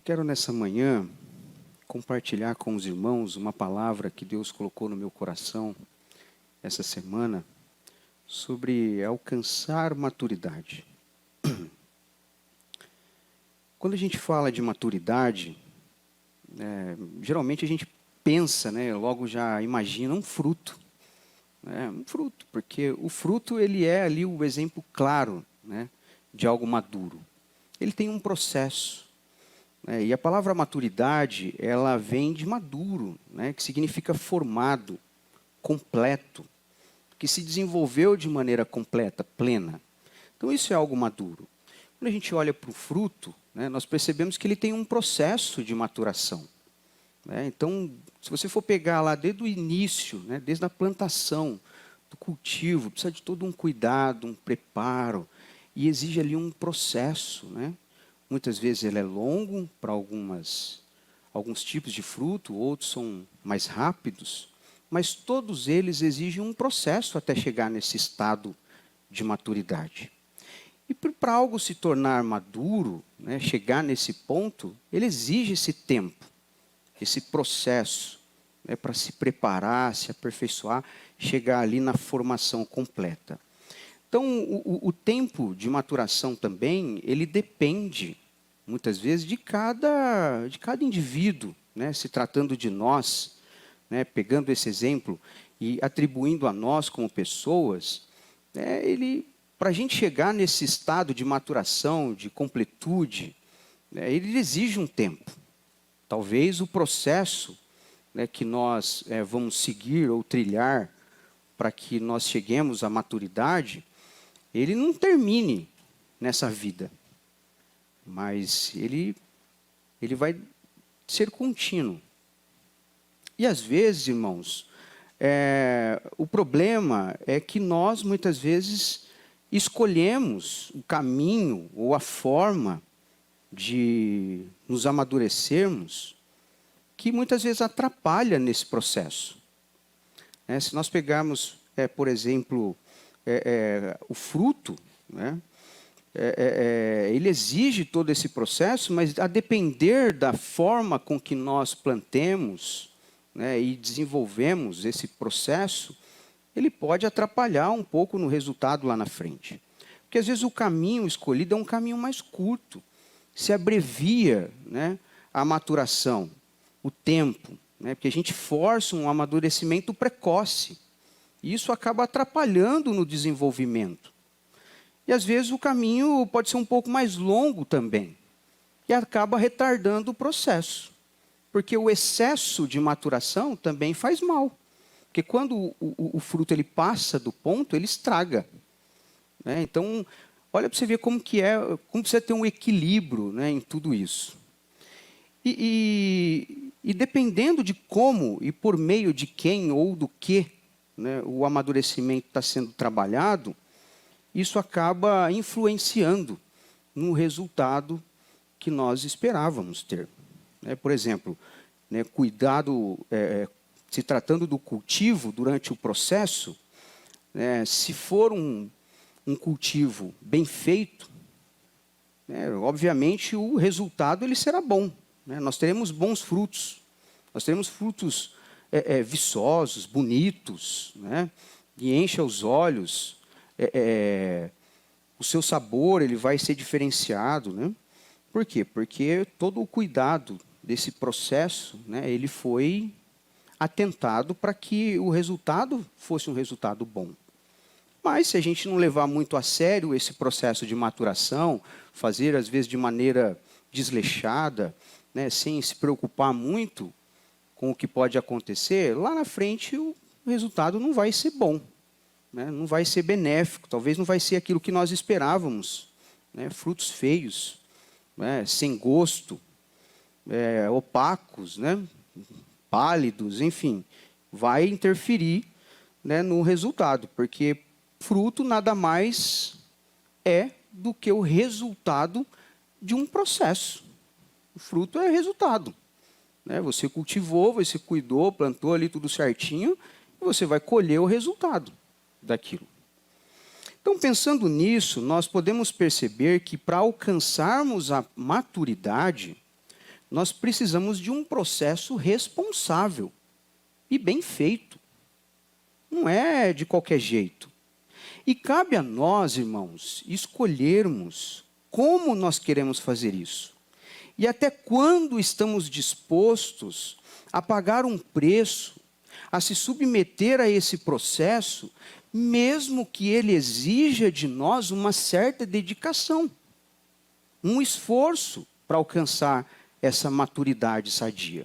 quero nessa manhã compartilhar com os irmãos uma palavra que Deus colocou no meu coração essa semana sobre alcançar maturidade. Quando a gente fala de maturidade, geralmente a gente pensa, logo já imagina um fruto. Um fruto, porque o fruto ele é ali o exemplo claro, de algo maduro. Ele tem um processo. E a palavra maturidade, ela vem de maduro, que significa formado, completo, que se desenvolveu de maneira completa, plena. Então isso é algo maduro. Quando a gente olha para o fruto, nós percebemos que ele tem um processo de maturação. Então, se você for pegar lá desde o início, desde a plantação, do cultivo, precisa de todo um cuidado, um preparo, e exige ali um processo, Muitas vezes ele é longo para alguns tipos de fruto, outros são mais rápidos, mas todos eles exigem um processo até chegar nesse estado de maturidade. E para algo se tornar maduro, chegar nesse ponto, ele exige esse tempo, esse processo, para se preparar, se aperfeiçoar, chegar ali na formação completa. Então, o tempo de maturação também, ele depende, muitas vezes, de cada indivíduo, se tratando de nós, pegando esse exemplo e atribuindo a nós como pessoas, para a gente chegar nesse estado de maturação, de completude, ele exige um tempo. Talvez o processo que nós vamos seguir ou trilhar para que nós cheguemos à maturidade, ele não termine nessa vida, mas ele vai ser contínuo. E às vezes, irmãos, o problema é que nós muitas vezes escolhemos o caminho ou a forma de nos amadurecermos que muitas vezes atrapalha nesse processo. Se nós pegarmos, por exemplo, o fruto, ele exige todo esse processo, mas a depender da forma com que nós plantemos e desenvolvemos esse processo, ele pode atrapalhar um pouco no resultado lá na frente. Porque às vezes o caminho escolhido é um caminho mais curto, se abrevia a maturação, o tempo, porque a gente força um amadurecimento precoce. E isso acaba atrapalhando no desenvolvimento. E às vezes o caminho pode ser um pouco mais longo também, e acaba retardando o processo. Porque o excesso de maturação também faz mal. Porque quando o fruto ele passa do ponto, ele estraga. Então, olha para você ver como precisa ter um equilíbrio em tudo isso. E dependendo de como e por meio de quem ou do que o amadurecimento está sendo trabalhado, isso acaba influenciando no resultado que nós esperávamos ter. Por exemplo, cuidado, se tratando do cultivo durante o processo, se for um cultivo bem feito, obviamente o resultado ele será bom. Nós teremos bons frutos, nós teremos frutos viçosos, bonitos, e enche os olhos, o seu sabor ele vai ser diferenciado. Por quê? Porque todo o cuidado desse processo, ele foi atentado para que o resultado fosse um resultado bom. Mas se a gente não levar muito a sério esse processo de maturação, fazer às vezes de maneira desleixada, sem se preocupar muito com o que pode acontecer, lá na frente o resultado não vai ser bom, não vai ser benéfico, talvez não vai ser aquilo que nós esperávamos, frutos feios, sem gosto, opacos, pálidos, enfim, vai interferir no resultado, porque fruto nada mais é do que o resultado de um processo. O fruto é resultado. Você cultivou, você cuidou, plantou ali tudo certinho, e você vai colher o resultado daquilo. Então, pensando nisso, nós podemos perceber que para alcançarmos a maturidade, nós precisamos de um processo responsável e bem feito. Não é de qualquer jeito. E cabe a nós, irmãos, escolhermos como nós queremos fazer isso. E até quando estamos dispostos a pagar um preço, a se submeter a esse processo, mesmo que ele exija de nós uma certa dedicação, um esforço para alcançar essa maturidade sadia.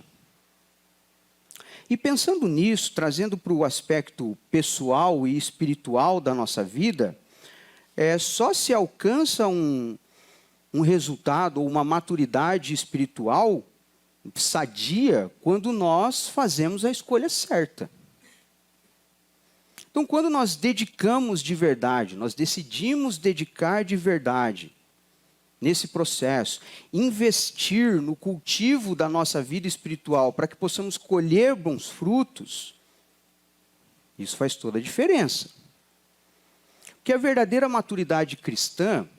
E pensando nisso, trazendo para o aspecto pessoal e espiritual da nossa vida, só se alcança um resultado ou uma maturidade espiritual sadia quando nós fazemos a escolha certa. Então, quando nós dedicamos de verdade, nós decidimos dedicar de verdade nesse processo, investir no cultivo da nossa vida espiritual para que possamos colher bons frutos, isso faz toda a diferença. Porque a verdadeira maturidade cristã,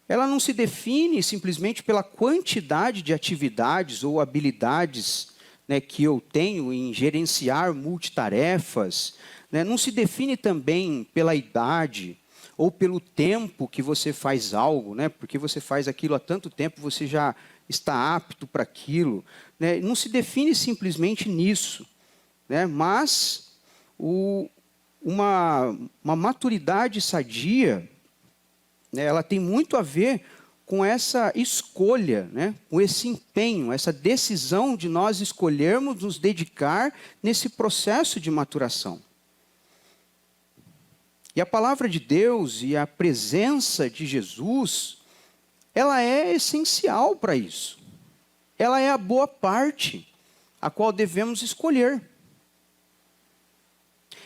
ela não se define simplesmente pela quantidade de atividades ou habilidades, né, que eu tenho em gerenciar multitarefas, né, não se define também pela idade, ou pelo tempo que você faz algo, né? Porque você faz aquilo há tanto tempo, você já está apto para aquilo, né? Não se define simplesmente nisso, né? Mas uma maturidade sadia, né? Ela tem muito a ver com essa escolha, né? Com esse empenho, essa decisão de nós escolhermos nos dedicar nesse processo de maturação. E a palavra de Deus e a presença de Jesus, ela é essencial para isso. Ela é a boa parte, a qual devemos escolher.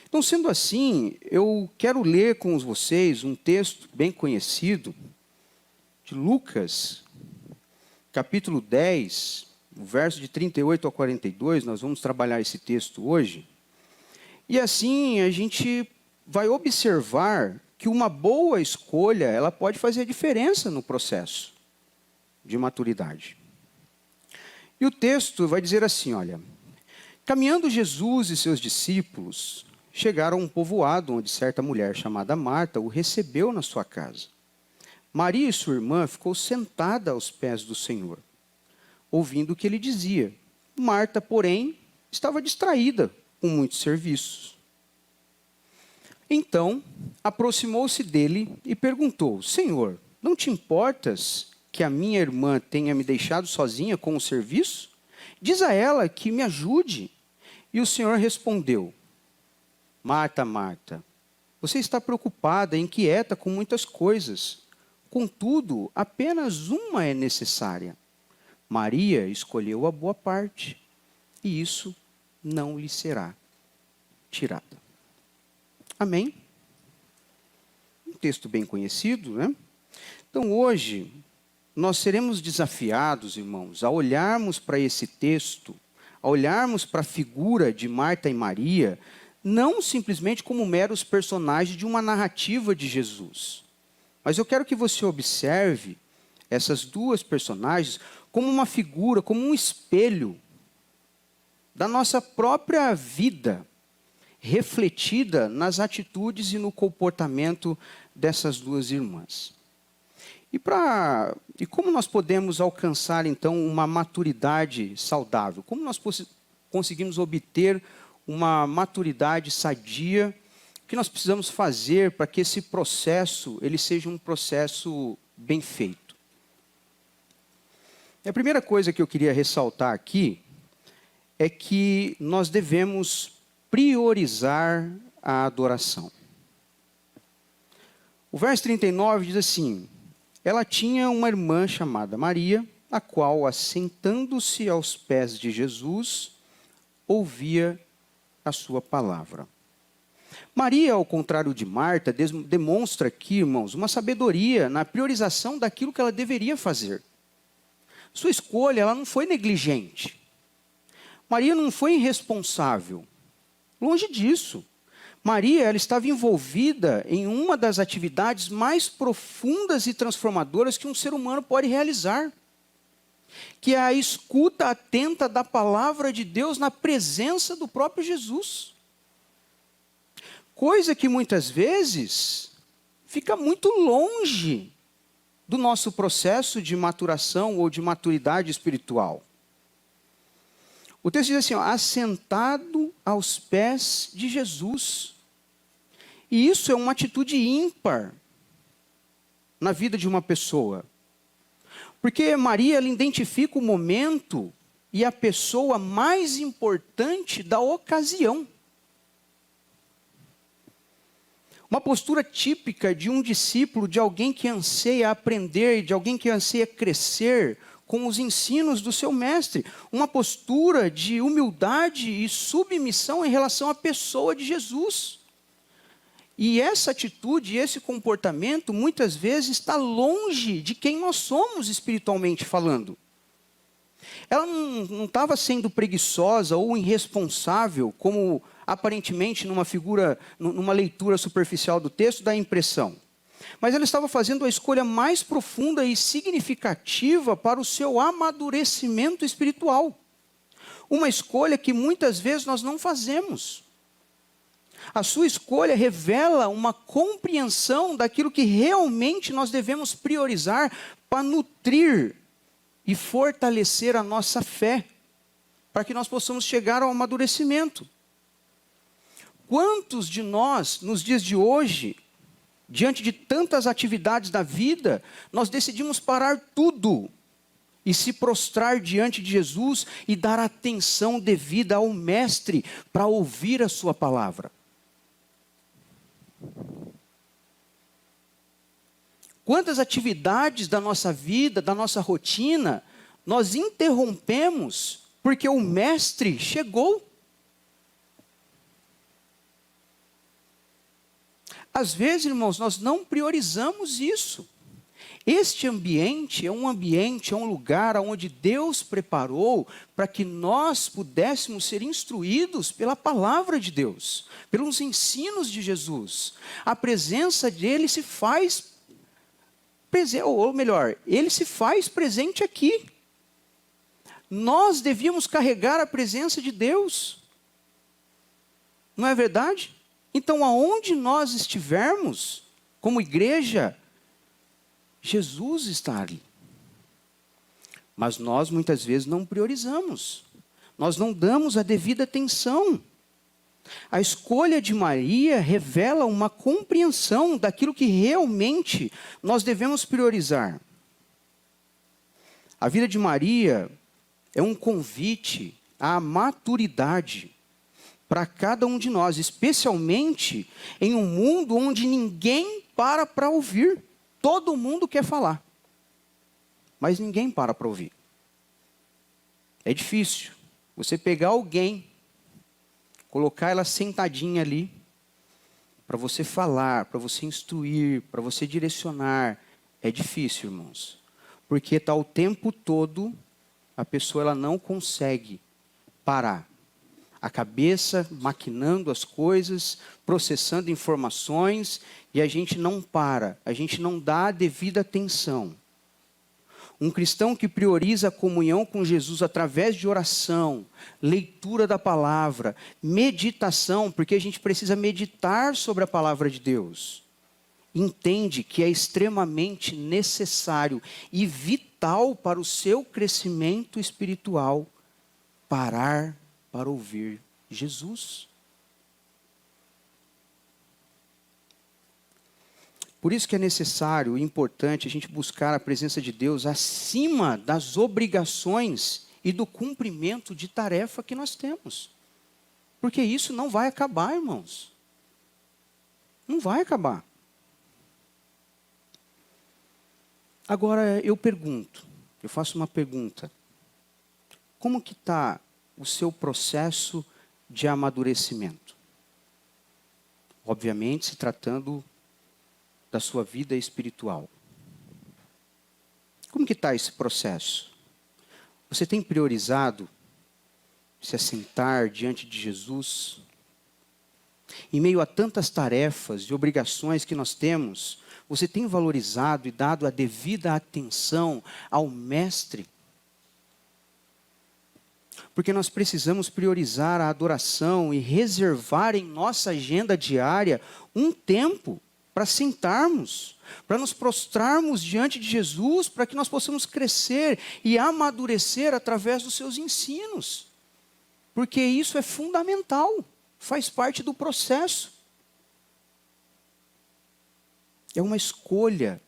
Então, sendo assim, eu quero ler com vocês um texto bem conhecido, de Lucas, capítulo 10, o verso de 38 a 42, nós vamos trabalhar esse texto hoje. E assim a gente vai observar que uma boa escolha, ela pode fazer a diferença no processo de maturidade. E o texto vai dizer assim, olha: caminhando Jesus e seus discípulos, chegaram a um povoado onde certa mulher chamada Marta o recebeu na sua casa. Maria e sua irmã ficou sentada aos pés do Senhor, ouvindo o que ele dizia. Marta, porém, estava distraída com muitos serviços. Então, aproximou-se dele e perguntou: Senhor, não te importas que a minha irmã tenha me deixado sozinha com o serviço? Diz a ela que me ajude. E o Senhor respondeu: Marta, Marta, você está preocupada e inquieta com muitas coisas. Contudo, apenas uma é necessária. Maria escolheu a boa parte, e isso não lhe será tirado. Amém? Um texto bem conhecido, né? Então, hoje, nós seremos desafiados, irmãos, a olharmos para esse texto, a olharmos para a figura de Marta e Maria, não simplesmente como meros personagens de uma narrativa de Jesus. Mas eu quero que você observe essas duas personagens como uma figura, como um espelho da nossa própria vida, refletida nas atitudes e no comportamento dessas duas irmãs. E como nós podemos alcançar, então, uma maturidade saudável? Como nós conseguimos obter uma maturidade sadia? O que nós precisamos fazer para que esse processo ele seja um processo bem feito? A primeira coisa que eu queria ressaltar aqui é que nós devemos priorizar a adoração. O verso 39 diz assim: ela tinha uma irmã chamada Maria, a qual, assentando-se aos pés de Jesus, ouvia a sua palavra. Maria, ao contrário de Marta, demonstra aqui, irmãos, uma sabedoria na priorização daquilo que ela deveria fazer. Sua escolha, ela não foi negligente. Maria não foi irresponsável. Longe disso. Maria, ela estava envolvida em uma das atividades mais profundas e transformadoras que um ser humano pode realizar. que é a escuta atenta da palavra de Deus na presença do próprio Jesus. Coisa que muitas vezes fica muito longe do nosso processo de maturação ou de maturidade espiritual. O texto diz assim, ó, assentado aos pés de Jesus. E isso é uma atitude ímpar na vida de uma pessoa. Porque Maria, ela identifica o momento e a pessoa mais importante da ocasião. Uma postura típica de um discípulo, de alguém que anseia aprender, de alguém que anseia crescer com os ensinos do seu mestre. Uma postura de humildade e submissão em relação à pessoa de Jesus. E essa atitude, esse comportamento, muitas vezes está longe de quem nós somos espiritualmente falando. Ela não estava sendo preguiçosa ou irresponsável, como aparentemente numa leitura superficial do texto dá a impressão. Mas ela estava fazendo a escolha mais profunda e significativa para o seu amadurecimento espiritual. Uma escolha que muitas vezes nós não fazemos. A sua escolha revela uma compreensão daquilo que realmente nós devemos priorizar para nutrir e fortalecer a nossa fé, para que nós possamos chegar ao amadurecimento. Quantos de nós, nos dias de hoje, diante de tantas atividades da vida, nós decidimos parar tudo e se prostrar diante de Jesus e dar atenção devida ao Mestre para ouvir a sua palavra? Quantas atividades da nossa vida, da nossa rotina, nós interrompemos porque o Mestre chegou? Às vezes, irmãos, nós não priorizamos isso. Este ambiente é um lugar onde Deus preparou para que nós pudéssemos ser instruídos pela palavra de Deus, pelos ensinos de Jesus. A presença dele se faz presente, ou melhor, ele se faz presente aqui. Nós devíamos carregar a presença de Deus. Não é verdade? Então, aonde nós estivermos, como igreja, Jesus está ali. Mas nós muitas vezes não priorizamos. Nós não damos a devida atenção. A escolha de Maria revela uma compreensão daquilo que realmente nós devemos priorizar. A vida de Maria é um convite à maturidade para cada um de nós, especialmente em um mundo onde ninguém para ouvir. Todo mundo quer falar, mas ninguém para ouvir. É difícil você pegar alguém, colocar ela sentadinha ali, para você falar, para você instruir, para você direcionar. É difícil, irmãos, porque está o tempo todo, a pessoa ela não consegue parar. A cabeça maquinando as coisas, processando informações, e a gente não para, a gente não dá a devida atenção. Um cristão que prioriza a comunhão com Jesus através de oração, leitura da palavra, meditação, porque a gente precisa meditar sobre a palavra de Deus, entende que é extremamente necessário e vital para o seu crescimento espiritual parar para ouvir Jesus. Por isso que é necessário e importante a gente buscar a presença de Deus acima das obrigações e do cumprimento de tarefa que nós temos. Porque isso não vai acabar, irmãos. Não vai acabar. Agora eu faço uma pergunta. Como que está o seu processo de amadurecimento? Obviamente, se tratando da sua vida espiritual. Como que está esse processo? Você tem priorizado se assentar diante de Jesus? Em meio a tantas tarefas e obrigações que nós temos, você tem valorizado e dado a devida atenção ao Mestre? Porque nós precisamos priorizar a adoração e reservar em nossa agenda diária um tempo para sentarmos, para nos prostrarmos diante de Jesus, para que nós possamos crescer e amadurecer através dos seus ensinos. Porque isso é fundamental, faz parte do processo. É uma escolha,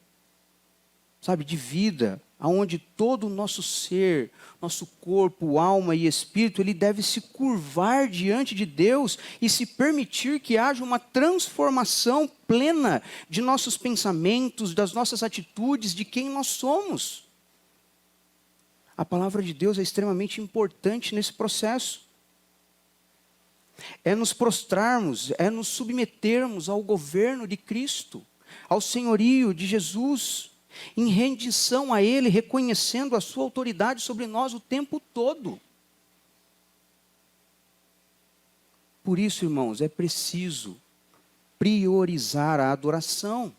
sabe, de vida, aonde todo o nosso ser, nosso corpo, alma e espírito, ele deve se curvar diante de Deus e se permitir que haja uma transformação plena de nossos pensamentos, das nossas atitudes, de quem nós somos. A palavra de Deus é extremamente importante nesse processo. É nos prostrarmos, é nos submetermos ao governo de Cristo, ao senhorio de Jesus, em rendição a Ele, reconhecendo a sua autoridade sobre nós o tempo todo. Por isso, irmãos, é preciso priorizar a adoração,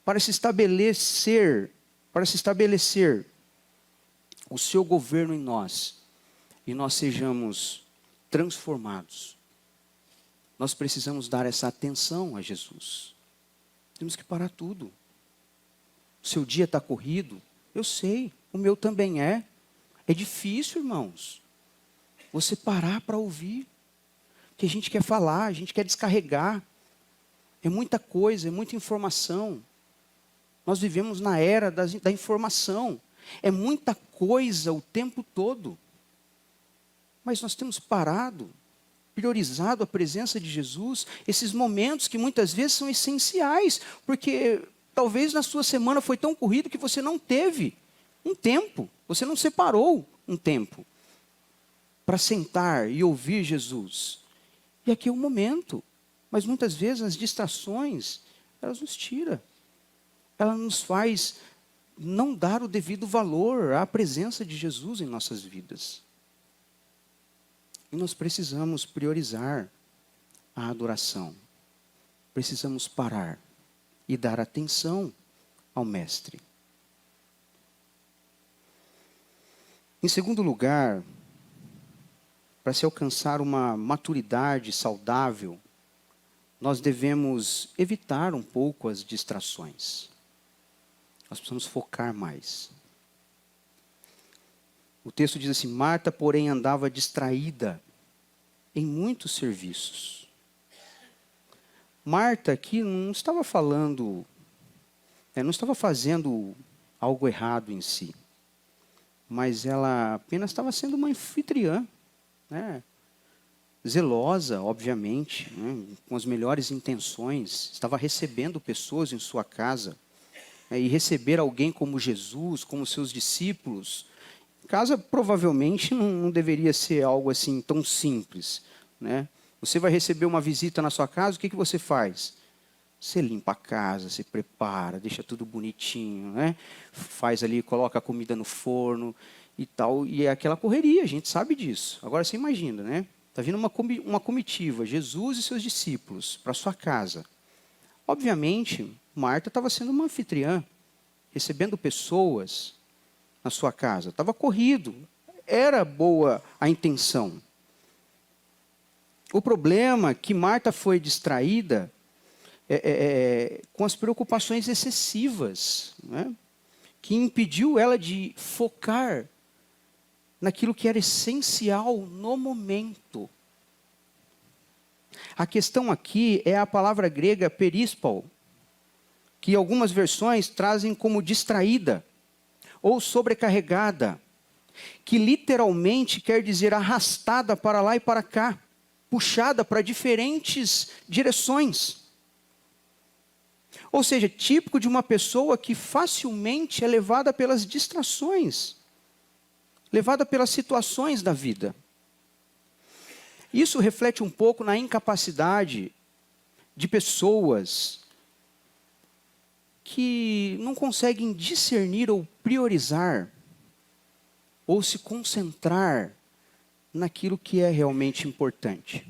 para se estabelecer o seu governo em nós, e nós sejamos transformados. Nós precisamos dar essa atenção a Jesus. Temos que parar tudo. O seu dia está corrido? Eu sei, o meu também é. É difícil, irmãos, você parar para ouvir. Porque a gente quer falar, a gente quer descarregar. É muita coisa, é muita informação. Nós vivemos na era da informação. É muita coisa o tempo todo. Mas nós temos parado, priorizado a presença de Jesus, esses momentos que muitas vezes são essenciais, porque talvez na sua semana foi tão corrido que você não teve um tempo, você não separou um tempo para sentar e ouvir Jesus. E aqui é o momento, mas muitas vezes as distrações, elas nos tiram, elas nos faz não dar o devido valor à presença de Jesus em nossas vidas. E nós precisamos priorizar a adoração, precisamos parar e dar atenção ao Mestre. Em segundo lugar, para se alcançar uma maturidade saudável, nós devemos evitar um pouco as distrações. Nós precisamos focar mais. O texto diz assim: Marta, porém, andava distraída em muitos serviços. Marta aqui não estava falando, não estava fazendo algo errado em si, mas ela apenas estava sendo uma anfitriã, né? Zelosa, obviamente, né? Com as melhores intenções, estava recebendo pessoas em sua casa, e receber alguém como Jesus, como seus discípulos, casa provavelmente não deveria ser algo assim tão simples, né? Você vai receber uma visita na sua casa, o que você faz? Você limpa a casa, você prepara, deixa tudo bonitinho, né? Faz ali, coloca a comida no forno e tal, e é aquela correria, a gente sabe disso. Agora você imagina, né? Está vindo uma comitiva, Jesus e seus discípulos, para sua casa. Obviamente, Marta estava sendo uma anfitriã, recebendo pessoas na sua casa. Estava corrido, era boa a intenção. O problema é que Marta foi distraída com as preocupações excessivas, né? Que impediu ela de focar naquilo que era essencial no momento. A questão aqui é a palavra grega perispal, que algumas versões trazem como distraída ou sobrecarregada, que literalmente quer dizer arrastada para lá e para cá, puxada para diferentes direções. Ou seja, típico de uma pessoa que facilmente é levada pelas distrações, levada pelas situações da vida. Isso reflete um pouco na incapacidade de pessoas que não conseguem discernir ou priorizar, ou se concentrar naquilo que é realmente importante.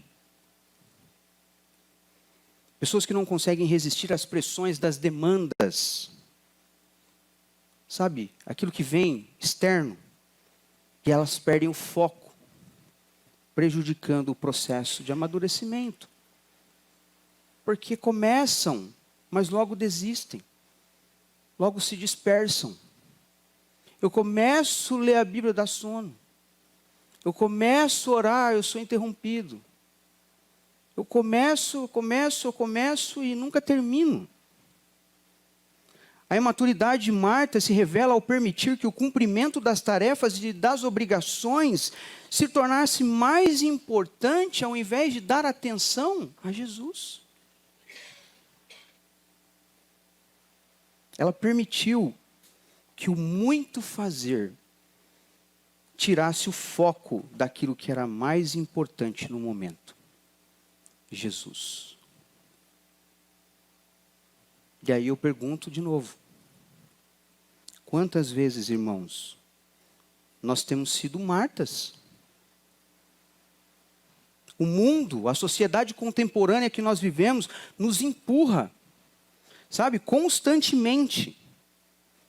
Pessoas que não conseguem resistir às pressões das demandas. Sabe? Aquilo que vem externo. E elas perdem o foco. prejudicando o processo de amadurecimento. Porque começam, mas logo desistem. Logo se dispersam. Eu começo a ler a Bíblia, dá sono. Eu começo a orar, eu sou interrompido. Eu começo e nunca termino. A imaturidade de Marta se revela ao permitir que o cumprimento das tarefas e das obrigações se tornasse mais importante ao invés de dar atenção a Jesus. Ela permitiu que o muito fazer tirasse o foco daquilo que era mais importante no momento. Jesus. E aí eu pergunto de novo. Quantas vezes, irmãos, nós temos sido Martas? O mundo, a sociedade contemporânea que nós vivemos, nos empurra, sabe, constantemente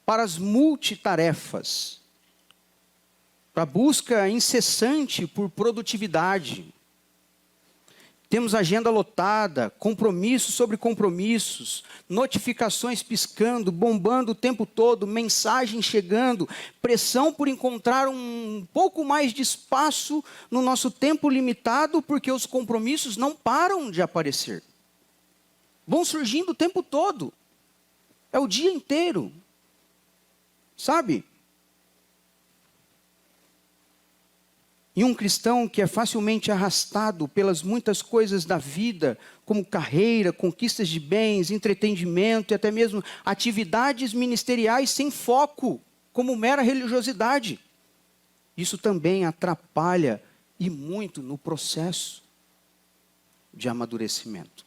para as multitarefas, para a busca incessante por produtividade. Temos agenda lotada, compromissos sobre compromissos, notificações piscando, bombando o tempo todo, mensagens chegando, pressão por encontrar um pouco mais de espaço no nosso tempo limitado, porque os compromissos não param de aparecer. Vão surgindo o tempo todo. É o dia inteiro. Sabe? E um cristão que é facilmente arrastado pelas muitas coisas da vida, como carreira, conquistas de bens, entretenimento e até mesmo atividades ministeriais sem foco, como mera religiosidade. Isso também atrapalha e muito no processo de amadurecimento.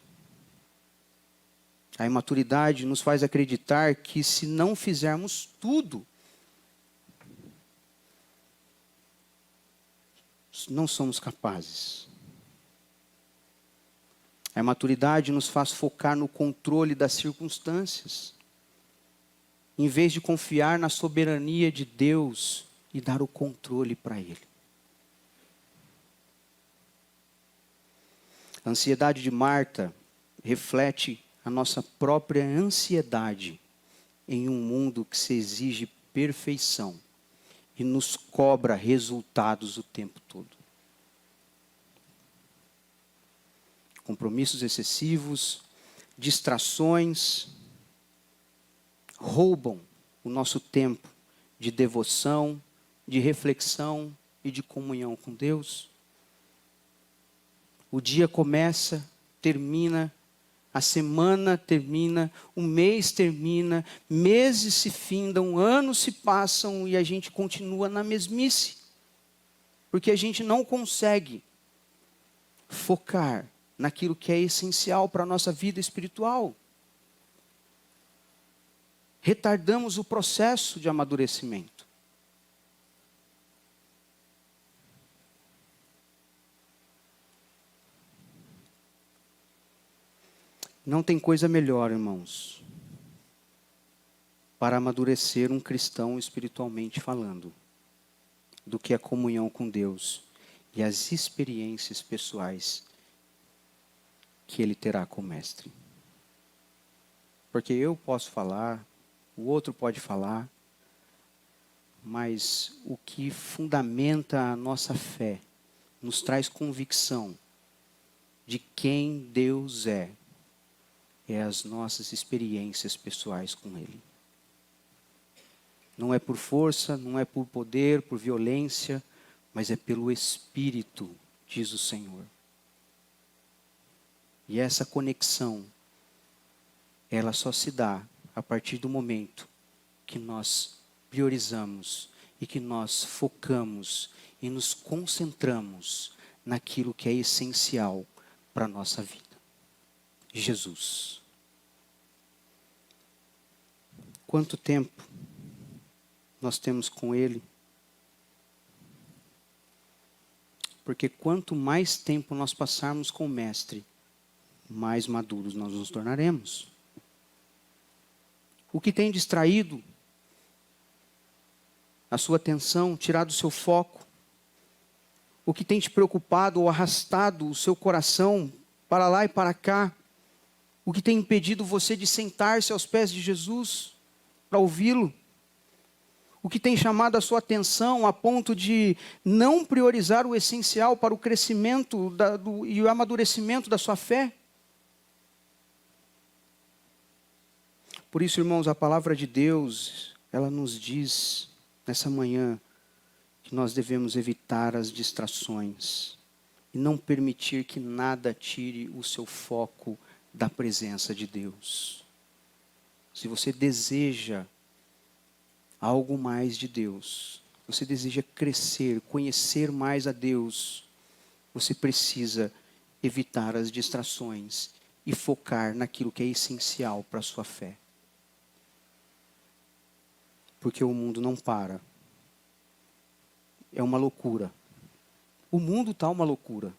A imaturidade nos faz acreditar que se não fizermos tudo, não somos capazes. A imaturidade nos faz focar no controle das circunstâncias, em vez de confiar na soberania de Deus e dar o controle para Ele. A ansiedade de Marta reflete a nossa própria ansiedade em um mundo que se exige perfeição e nos cobra resultados o tempo todo. Compromissos excessivos, distrações, roubam o nosso tempo de devoção, de reflexão e de comunhão com Deus. O dia começa, termina, a semana termina, o mês termina, meses se findam, anos se passam e a gente continua na mesmice. Porque a gente não consegue focar naquilo que é essencial para a nossa vida espiritual. Retardamos o processo de amadurecimento. Não tem coisa melhor, irmãos, para amadurecer um cristão espiritualmente falando, do que a comunhão com Deus e as experiências pessoais que ele terá com o Mestre. Porque eu posso falar, o outro pode falar, mas o que fundamenta a nossa fé, nos traz convicção de quem Deus é as nossas experiências pessoais com Ele. Não é por força, não é por poder, por violência, mas é pelo Espírito, diz o Senhor. E essa conexão, ela só se dá a partir do momento que nós priorizamos e que nós focamos e nos concentramos naquilo que é essencial para a nossa vida. Jesus. Quanto tempo nós temos com Ele? Porque quanto mais tempo nós passarmos com o Mestre, mais maduros nós nos tornaremos. O que tem distraído a sua atenção, tirado o seu foco? o que tem te preocupado ou arrastado o seu coração para lá e para cá, o que tem impedido você de sentar-se aos pés de Jesus para ouvi-lo, o que tem chamado a sua atenção a ponto de não priorizar o essencial para o crescimento e o amadurecimento da sua fé. Por isso, irmãos, a palavra de Deus, ela nos diz nessa manhã que nós devemos evitar as distrações e não permitir que nada tire o seu foco da presença de Deus. Se você deseja algo mais de Deus, você deseja crescer, conhecer mais a Deus, você precisa evitar as distrações e focar naquilo que é essencial para a sua fé. Porque o mundo não para. É uma loucura. O mundo está uma loucura.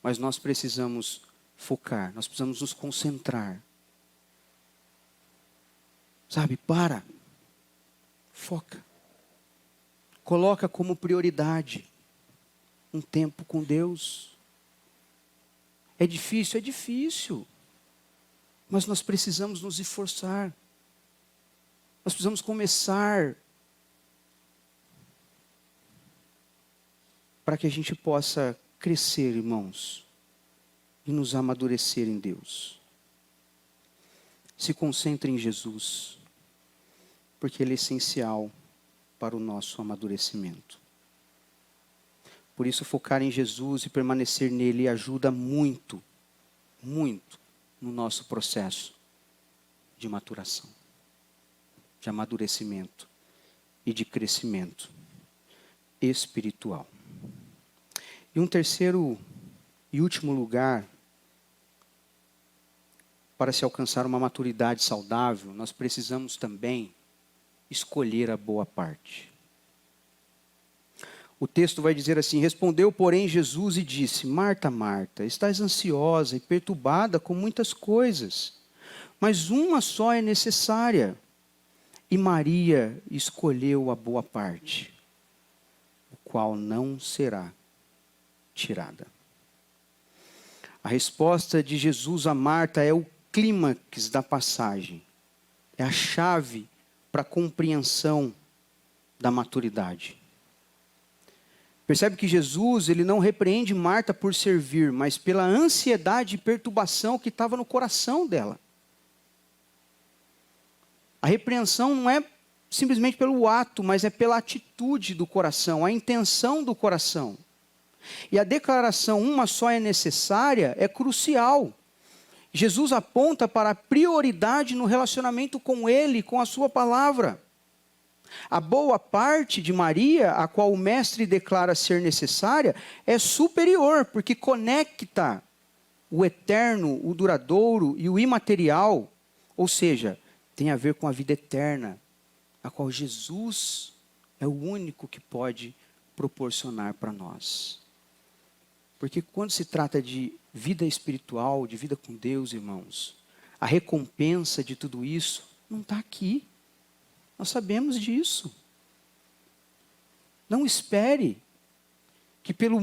Mas nós precisamos focar, nós precisamos nos concentrar. Sabe, para. Foca. Coloca como prioridade um tempo com Deus. É difícil. Mas nós precisamos nos esforçar. Nós precisamos começar para que a gente possa crescer, irmãos, e nos amadurecer em Deus. Se concentre em Jesus, porque Ele é essencial para o nosso amadurecimento. Por isso, focar em Jesus e permanecer nele ajuda muito, muito no nosso processo de maturação, de amadurecimento e de crescimento espiritual. E um terceiro e último lugar, para se alcançar uma maturidade saudável, nós precisamos também escolher a boa parte. O texto vai dizer assim: respondeu, porém, Jesus e disse: Marta, Marta, estás ansiosa e perturbada com muitas coisas, mas uma só é necessária. E Maria escolheu a boa parte, o qual não será tirada. A resposta de Jesus a Marta é o clímax da passagem. É a chave para a compreensão da maturidade. Percebe que Jesus, ele não repreende Marta por servir, mas pela ansiedade e perturbação que estava no coração dela. A repreensão não é simplesmente pelo ato, mas é pela atitude do coração, a intenção do coração. E a declaração uma só é necessária é crucial. Jesus aponta para a prioridade no relacionamento com Ele, com a sua palavra. A boa parte de Maria, a qual o mestre declara ser necessária, é superior, porque conecta o eterno, o duradouro e o imaterial, ou seja, tem a ver com a vida eterna, a qual Jesus é o único que pode proporcionar para nós. Porque quando se trata de vida espiritual, de vida com Deus, irmãos, a recompensa de tudo isso não está aqui. Nós sabemos disso. Não espere que pelo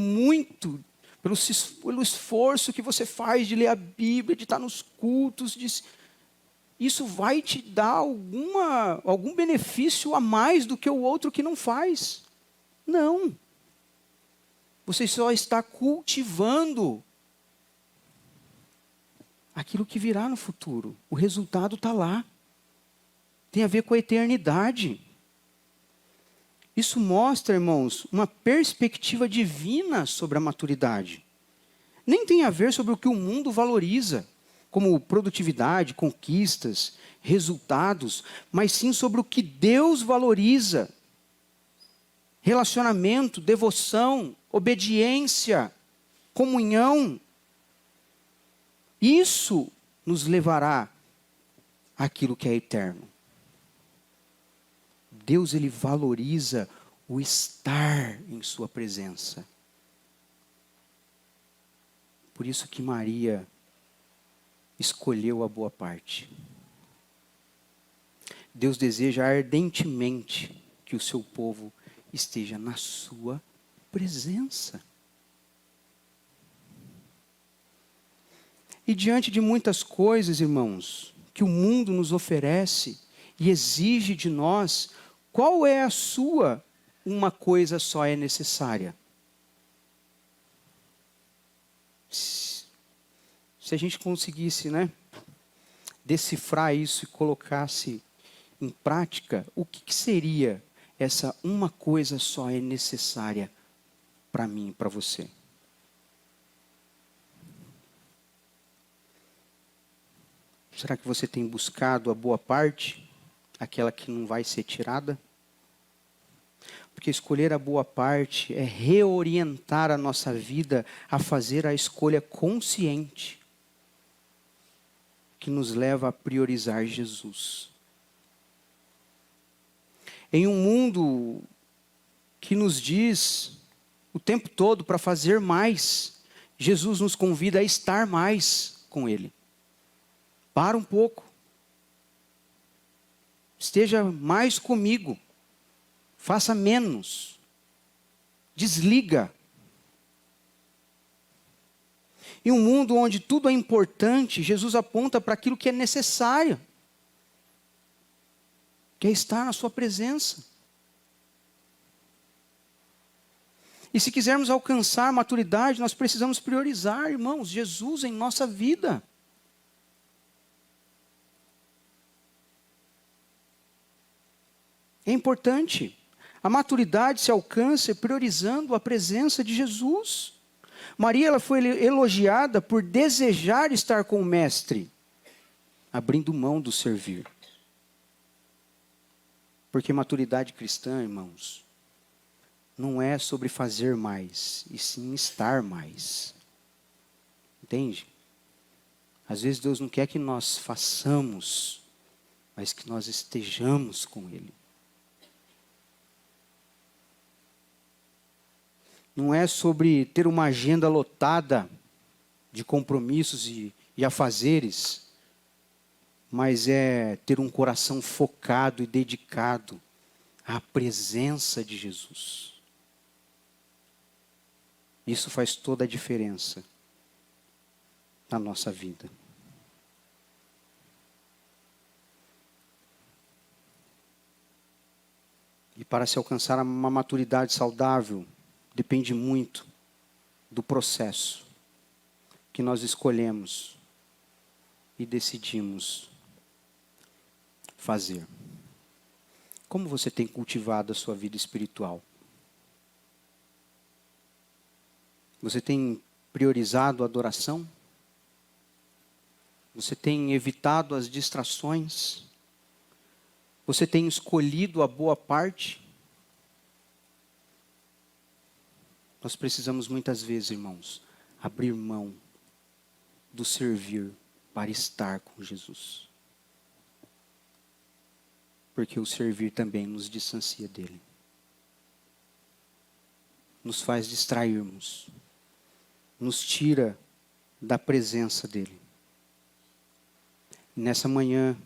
esforço que você faz de ler a Bíblia, de estar nos cultos, isso vai te dar algum benefício a mais do que o outro que não faz. Não. Você só está cultivando aquilo que virá no futuro. O resultado está lá. Tem a ver com a eternidade. Isso mostra, irmãos, uma perspectiva divina sobre a maturidade. Nem tem a ver sobre o que o mundo valoriza, como produtividade, conquistas, resultados, mas sim sobre o que Deus valoriza. Relacionamento, devoção, obediência, comunhão. Isso nos levará àquilo que é eterno. Deus, ele valoriza o estar em sua presença. Por isso que Maria escolheu a boa parte. Deus deseja ardentemente que o seu povo esteja na sua presença. E diante de muitas coisas, irmãos, que o mundo nos oferece e exige de nós, qual é a sua uma coisa só é necessária? Se a gente conseguisse, decifrar isso e colocasse em prática, o que seria essa uma coisa só é necessária para mim e para você? Será que você tem buscado a boa parte, aquela que não vai ser tirada? Porque escolher a boa parte é reorientar a nossa vida a fazer a escolha consciente que nos leva a priorizar Jesus. Em um mundo que nos diz o tempo todo para fazer mais, Jesus nos convida a estar mais com Ele. Para um pouco. Esteja mais comigo. Faça menos. Desliga. Em um mundo onde tudo é importante, Jesus aponta para aquilo que é necessário. Que é estar na sua presença. E se quisermos alcançar maturidade, nós precisamos priorizar, irmãos, Jesus em nossa vida. É importante. A maturidade se alcança priorizando a presença de Jesus. Maria ela foi elogiada por desejar estar com o Mestre, abrindo mão do servir. Porque maturidade cristã, irmãos, não é sobre fazer mais, e sim estar mais. Entende? Às vezes Deus não quer que nós façamos, mas que nós estejamos com Ele. Não é sobre ter uma agenda lotada de compromissos e afazeres, mas é ter um coração focado e dedicado à presença de Jesus. Isso faz toda a diferença na nossa vida. E para se alcançar uma maturidade saudável, depende muito do processo que nós escolhemos e decidimos fazer. Como você tem cultivado a sua vida espiritual? Você tem priorizado a adoração? Você tem evitado as distrações? Você tem escolhido a boa parte? Nós precisamos muitas vezes, irmãos, abrir mão do servir para estar com Jesus. Porque o servir também nos distancia dele. Nos faz distrairmos. Nos tira da presença dele. E nessa manhã,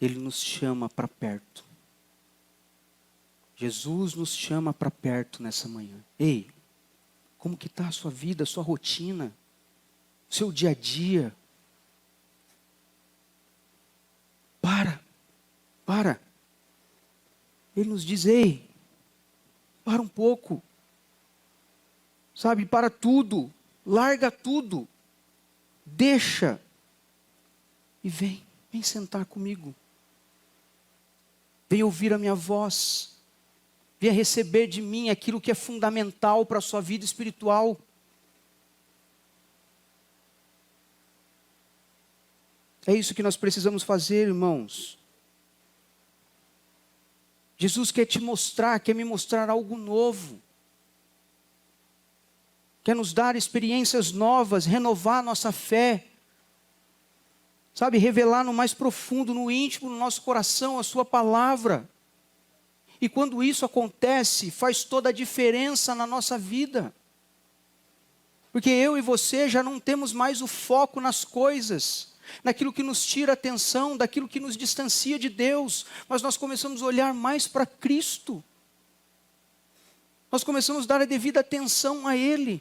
ele nos chama para perto. Jesus nos chama para perto nessa manhã. Ei, como que está a sua vida, a sua rotina, o seu dia a dia? Para. Ele nos diz, ei, para um pouco. Sabe, para tudo, larga tudo. Deixa e vem sentar comigo. Vem ouvir a minha voz. Venha receber de mim aquilo que é fundamental para a sua vida espiritual. É isso que nós precisamos fazer, irmãos. Jesus quer te mostrar, quer me mostrar algo novo. Quer nos dar experiências novas, renovar a nossa fé. Sabe, revelar no mais profundo, no íntimo, no nosso coração, a sua palavra. E quando isso acontece, faz toda a diferença na nossa vida. Porque eu e você já não temos mais o foco nas coisas, naquilo que nos tira a atenção, daquilo que nos distancia de Deus, mas nós começamos a olhar mais para Cristo. Nós começamos a dar a devida atenção a Ele.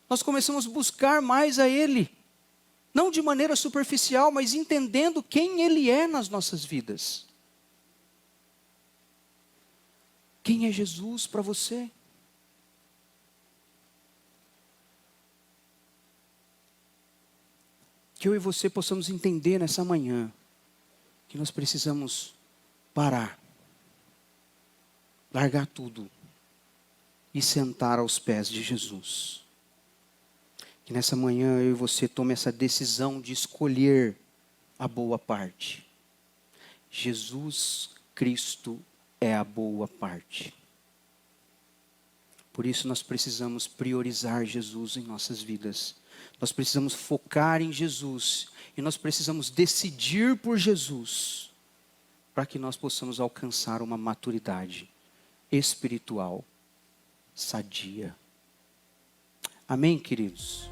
Nós começamos a buscar mais a Ele. Não de maneira superficial, mas entendendo quem Ele é nas nossas vidas. Quem é Jesus para você? Que eu e você possamos entender nessa manhã que nós precisamos parar, largar tudo e sentar aos pés de Jesus. Que nessa manhã eu e você tome essa decisão de escolher a boa parte. Jesus Cristo é a boa parte. Por isso nós precisamos priorizar Jesus em nossas vidas. Nós precisamos focar em Jesus. E nós precisamos decidir por Jesus. Para que nós possamos alcançar uma maturidade espiritual sadia. Amém, queridos?